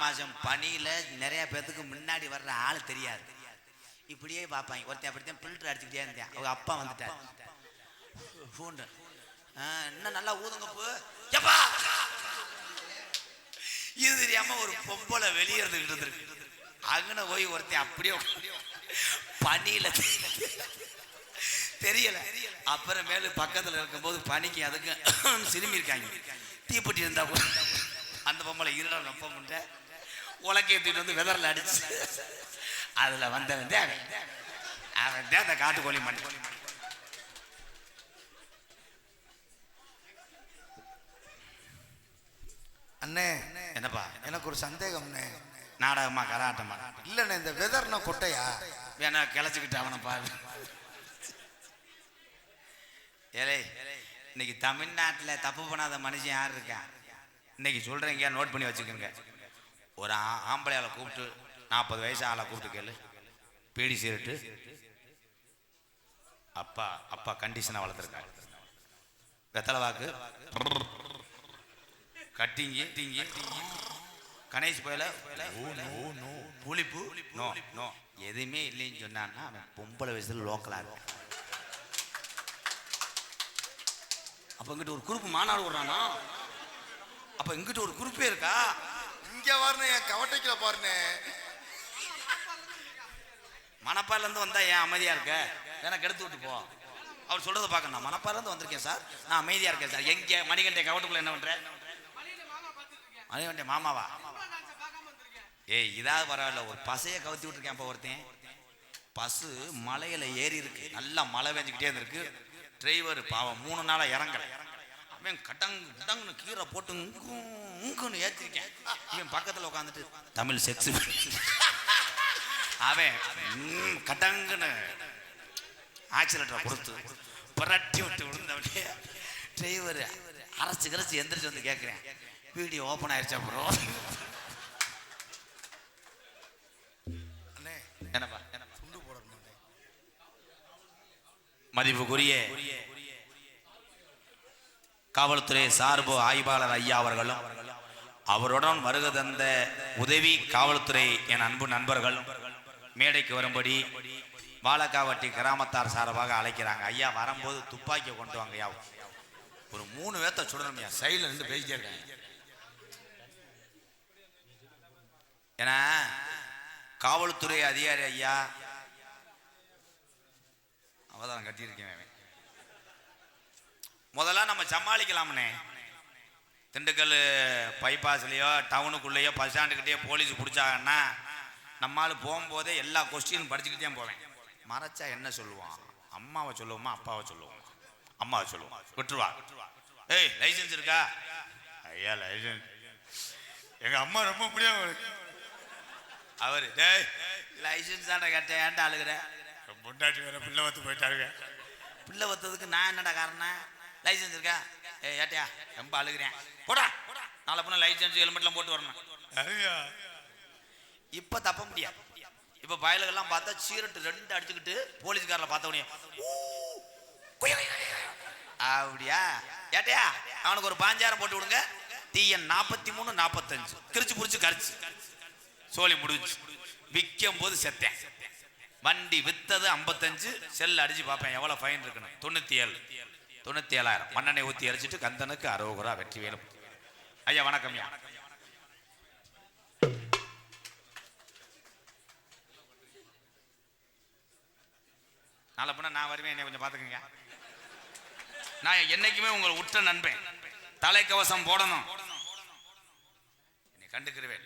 மாதம் பனியில் நிறைய பேர்த்துக்கு முன்னாடி வர்ற ஆள் தெரியாது. இப்படியே பார்ப்பாங்க. ஒருத்தன் அப்படித்தான் ஃபில்டர் அடிச்சுக்கிட்டே இருந்தேன். அவங்க அப்பா வந்துட்டார். ஃபோன் இன்னும் நல்லா ஊதுங்க போ எப்பா. இது தெரியாம ஒரு பொம்பளை வெளியேறதுக்கிட்டு இருந்திருக்கு. அங்கன போய் ஒருத்தன் அப்படியே பனியில தெரியல. அப்புறம் மேல பக்கத்துல இருக்கும்போது பனிக்கு அதுக்கு சிறுமி இருக்காங்க. தீப்பெட்டி இருந்தா அந்த பொம்பளை இருட நொப்பமுண்ட உலக்கையத்திட்டு வந்து வெதரில் அடிச்சு அதுல வந்தவன் அவன் அந்த காட்டுக்கோழி மண். அண்ணே என்னப்பா? எனக்கு ஒரு சந்தேகம்ண்ணே. நாடகமா கராட்டமா? இல்லண்ணே, இந்த வெதர்னா கொட்டையா? வேணா கிளச்சிக்கிட்டு அவனை பாரு. ஏலே, இன்னைக்கு தமிழ்நாட்டில் தப்பு பண்ணாத மனுஷன் யார் இருக்கா? இன்னைக்கு சொல்றீங்க, நோட் பண்ணி வச்சுக்கோங்க. ஒரு ஆம்பளையால கூப்பிட்டு 40 வயசு ஆளை கூப்பிட்டு கேளு. பீடி சீரட்டு அப்பா அப்பா கண்டிஷனாக வளர்த்துருக்காங்க. வெத்தலை வாக்கு கட்டிங்கி டிங்கி கணேஷ் போயில புளிப்பு நோ நோ எதுவுமே இல்லைன்னு சொன்னான்னா அவன் பொம்பளை வயசுல லோக்கலா இருக்கும். அப்ப இங்கிட்ட ஒரு குரூப் மாநாடு விடுறானா? அப்ப இங்கிட்ட ஒரு குரூப்பே இருக்கா? இங்க வரணும், என் கவட்டைக்குள்ள பாருண்ணே. மணப்பாறையில இருந்து வந்தா ஏன் அமைதியா இருக்க? எனக்கு எடுத்து விட்டு போ. அவர் சொல்றதை பார்க்க, நான் மணப்பாறையில இருந்து வந்திருக்கேன் சார், நான் அமைதியா இருக்கேன் சார். எங்க மணிகண்டை கவட்டுக்குள்ள என்ன பண்ற? மணிகண்டை மாமாவா? ஏய் இதாவது பரவாயில்ல, ஒரு பசைய கவுத்தி விட்டுருக்கேன். இப்போ ஒருத்தன் பசு மலையில ஏறி இருக்கு, நல்லா மழை பெஞ்சுக்கிட்டே இருந்திருக்கு. டிரைவர் பாவம் 3 நாளா இறங்கல. அவன் கடங்குன்னு கீரை போட்டு உங்குன்னு ஏற்றிருக்கேன். இவன் பக்கத்துல உட்காந்துட்டு தமிழ் செக்ஸ் அவன் கடங்குன்னு ஆக்சிலேட்டரை கொடுத்து புரட்டி விட்டு விழுந்தவனே டிரைவர் அரைச்சு எந்திரிச்சு வந்து கேட்குறேன், வீடியோ ஓப்பன் ஆயிடுச்சா ப்ரோ? என்னப்பா துண்டு போடணும். மதிப்புக்குரிய காவல்துறை சார்பு ஆய்வாளர் ஐயா அவர்களும் அவருடன் வருகை தந்த உதவி காவல்துறை என் அன்பு நண்பர்களும் மேடைக்கு வரும்படி வாழக்காவட்டி கிராமத்தார் சார்பாக அழைக்கிறாங்க. ஐயா வரும்போது துப்பாக்கியை கொண்டு வாங்க. ஐயா ஒரு 3 பேர்த்த சுடணும்யா. சைடில் இருந்து பேசிட்டே இருக்காங்க. ஏன்னா காவல்துறை அதிகாரி ஐயா அவதாரம் கட்டியிருக்கேன். முதல்ல நம்ம சமாளிக்கலாம்னே. திண்டுக்கல் பைபாஸ்லையோ டவுனுக்குள்ளேயோ பஸ் ஸ்டாண்டுக்கிட்டே போலீஸ் பிடிச்சாங்கன்னா நம்மளால போகும்போதே எல்லா கொஸ்டின் படிச்சுக்கிட்டே போவேன். மறைச்சா என்ன சொல்லுவான்? அம்மாவை சொல்லுவோமா அப்பாவை சொல்லுவோம்? அம்மாவை சொல்லுவோம். விட்டுருவா. ஏய் லைசன்ஸ் இருக்கா? ஐயா லைசன்ஸ் எங்க அம்மா ரொம்ப முடியாம அவரு டேய் லைசன்ஸ் தானே கேட்டேன், ஏன்டா அழுகிற? பொண்டாட்டி வேற பிள்ளை வத்து போயிட்டாருங்க. பிள்ளை வத்ததுக்கு நான் என்னடா காரணம்? லைசன்ஸ் இருக்கா? ஏ ஏட்டையா ரொம்ப அழுகிறேன், போடா நாளை பண்ண லைசன்ஸ் ஹெல்மெட்லாம் போட்டு வரணும். இப்ப தப்ப முடியாது. இப்ப பயலுகள்லாம் பார்த்தா சீரட்டு 2 அடிச்சுக்கிட்டு போலீஸ்காரில் பார்த்தவனே அப்படியா ஏட்டையா அவனுக்கு ஒரு 5000 போட்டு விடுங்க. TN 43 45 கிரிச்சு புடிச்சு கரிச்சு சோழி முடிஞ்சு. விற்கும் போது செத்தேன். வண்டி வித்தது 55. செல் அடிச்சு பார்ப்பேன் எவ்வளவு ஃபைன் இருக்குன்னு. 97,000 மண்ணெண்ணெய் ஊற்றி அரிச்சிட்டு கந்தனுக்கு 60 ரூபா வெற்றி வேணும். ஐயா வணக்கம். ஐயா நாளை பண்ண நான் வருவேன், என்னை கொஞ்சம் பார்த்துக்கங்க. நான் என்னைக்குமே உங்களை உற்ற நண்பேன். தலைக்கவசம் போடணும், என்னை கண்டுக்கிறவேன்.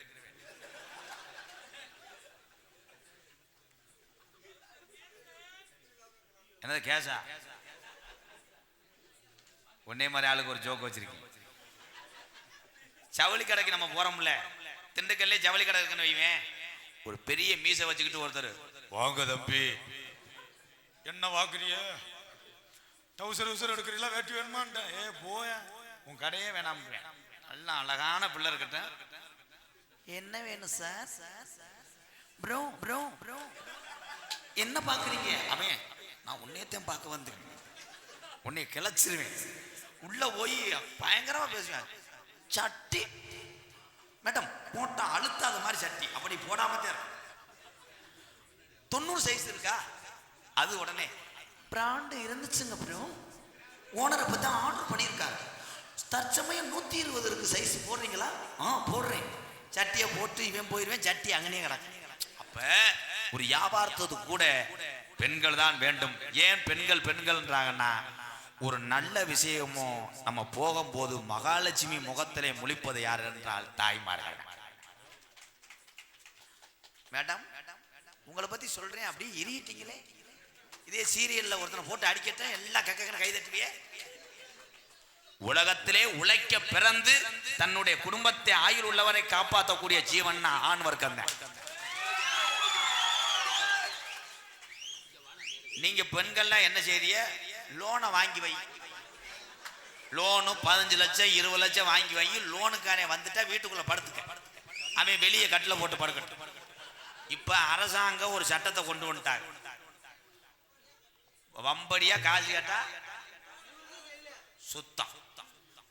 என்னது கேஷா? ஒன்னே மாதிரி ஆளுக்கு ஒரு ஜோக்கு வச்சிருக்கீங்க. ஜவுளி கடைக்கு நம்ம போறோம்ல, திண்டுக்கல்லே ஜவுளி கடை இருக்குன்னு வைவேன். ஒரு பெரிய மீசை வச்சுக்கிட்டு ஒருத்தர், வாங்க தம்பி என்ன வாக்குறிய, டவுசர் எடுக்கிறீங்களா, வேட்டி வேணுமான்ட்ட. ஏ போய உன் கடையே வேணாம். நல்லா அழகான பிள்ளை இருக்கட்டும். என்ன வேணும் சார்? ப்ரோ ப்ரோ ப்ரோ என்ன பாக்குறீங்க? அவன் நான் உன்னையத்தையும் பார்க்க வந்தேன், உன்னை கிளச்சிருவேன். உள்ள போய் பயங்கரமா பேசுவேன். சட்டி மேடம் போட்டா அழுத்தாத மாதிரி சட்டி, அப்படி போடாமத்தே இருக்கும். 90 சைஸ் இருக்கா? அது உடனே பிராண்டு இருந்துச்சுங்க ப்ரோ, ஓனரை பத்தி ஆர்டர் பண்ணியிருக்காரு, தற்சமயம் 120 இருக்கு, சைஸ் போடுறீங்களா? போடுறேன். சட்டியை போட்டு இவன் போயிடுவேன், சட்டி அங்கனே கிடக்கு. அப்ப ஒரு வியாபாரத்துக்கு கூட பெண்கள் தான் வேண்டும். ஏன் பெண்கள்ன்றாங்கன்னா, ஒரு நல்ல விஷயமும் நம்ம போகும்போது மகாலட்சுமி முகத்திலே முழிப்பது யார் என்றால் தாய்மார்கள். மேடம் உங்களை பத்தி சொல்றேன், அப்படி எரியிட்டீங்களே. இதே சீரியல்ல ஒருத்தனை போட்டு அடிக்கட்டும், எல்லாம் கக்க கை தட்டுவியே. உலகத்திலே உழைக்க பிறந்து தன்னுடைய குடும்பத்தை ஆயுள் உள்ளவரை காப்பாற்றக்கூடிய ஜீவன் ஆண் வர்க்கம் தான். நீங்க பெண்கள்லாம் என்ன செய்றீங்க? லோனை வாங்கி வை, லோனு 15 லட்சம் 20 லட்சம் வாங்கி வை. லோனுக்காரே வந்துட்டா வீட்டுக்குள்ள படுத்துக்க, அவன் வெளியே கட்டில போட்டு படுக்கட்டும். இப்ப அரசாங்கம் ஒரு சட்டத்தை கொண்டு வந்துட்டாங்க, வம்படியா காசு கேட்டா சுத்தம்.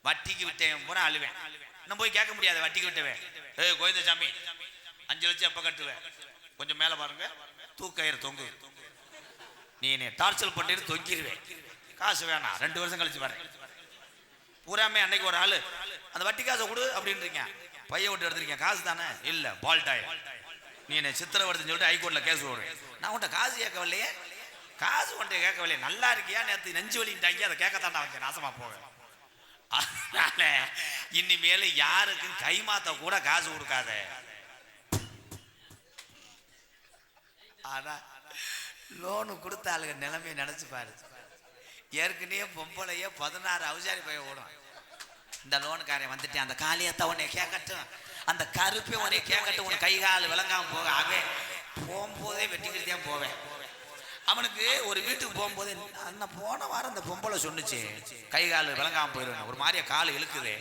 வட்டிக்கு விட்டேன் பூரா அழுவேன், இன்னும் போய் கேட்க முடியாது. வட்டிக்கு விட்டவேன், கோவிந்தசாமி 5 லட்சம் எப்ப கட்டுவேன்? கொஞ்சம் மேல பாருங்க, தூக்கயிறு தொங்கு, நீ என்னை டார்ச்சல் பண்ணிட்டு தொங்கிடுவேன், காசு வேணாம், 2 வருஷம் கழிச்சு வரேன். பூராமே அன்னைக்கு ஒரு ஆளு அந்த வட்டி காசை கொடு அப்படின்றீங்க, பைய விட்டு எடுத்துருக்கீங்க, காசு தானே இல்லை, பால்டாய், நீ என்னை சித்திரவடுத்துன்னு சொல்லிட்டு ஹைகோர்ட்ல கேஸ் போடுவேன். நான் உன்ட்ட காசு கேட்கவில்லையே, காசு உன்ட்ட கேட்கவில்லையே, நல்லா இருக்கியா, நேற்று நெஞ்சு வலிட்டாங்க, அதை கேட்கத்தான் வந்தேன், நாசமா போக. அதனால இனிமேல யாருக்கும் கைமாத்த கூட காசு கொடுக்காத. ஆனா லோனு கொடுத்த ஆளுங்க நிலைமையை நினைச்சு பாரு. ஏற்கனவே பொம்பளைய 16 அவுசாரி போய் ஓடும். இந்த லோனுக்காரன் வந்துட்டு அந்த காலியத்தை உன்னை கேட்கட்டும், அந்த கருப்பை உன்னை கேட்கட்டும், உன் கை கால் விளங்காம போக. அவன் போகும்போதே வெட்டிக்கிட்டே போவேன். அவனுக்கு ஒரு வீட்டுக்கு போகும்போது, அந்த போன வாரம் அந்த பொம்பளை சொன்னுச்சு கை கால் விளங்காம போயிடுவேன், ஒரு மாதிரியா கால் இழுக்குது.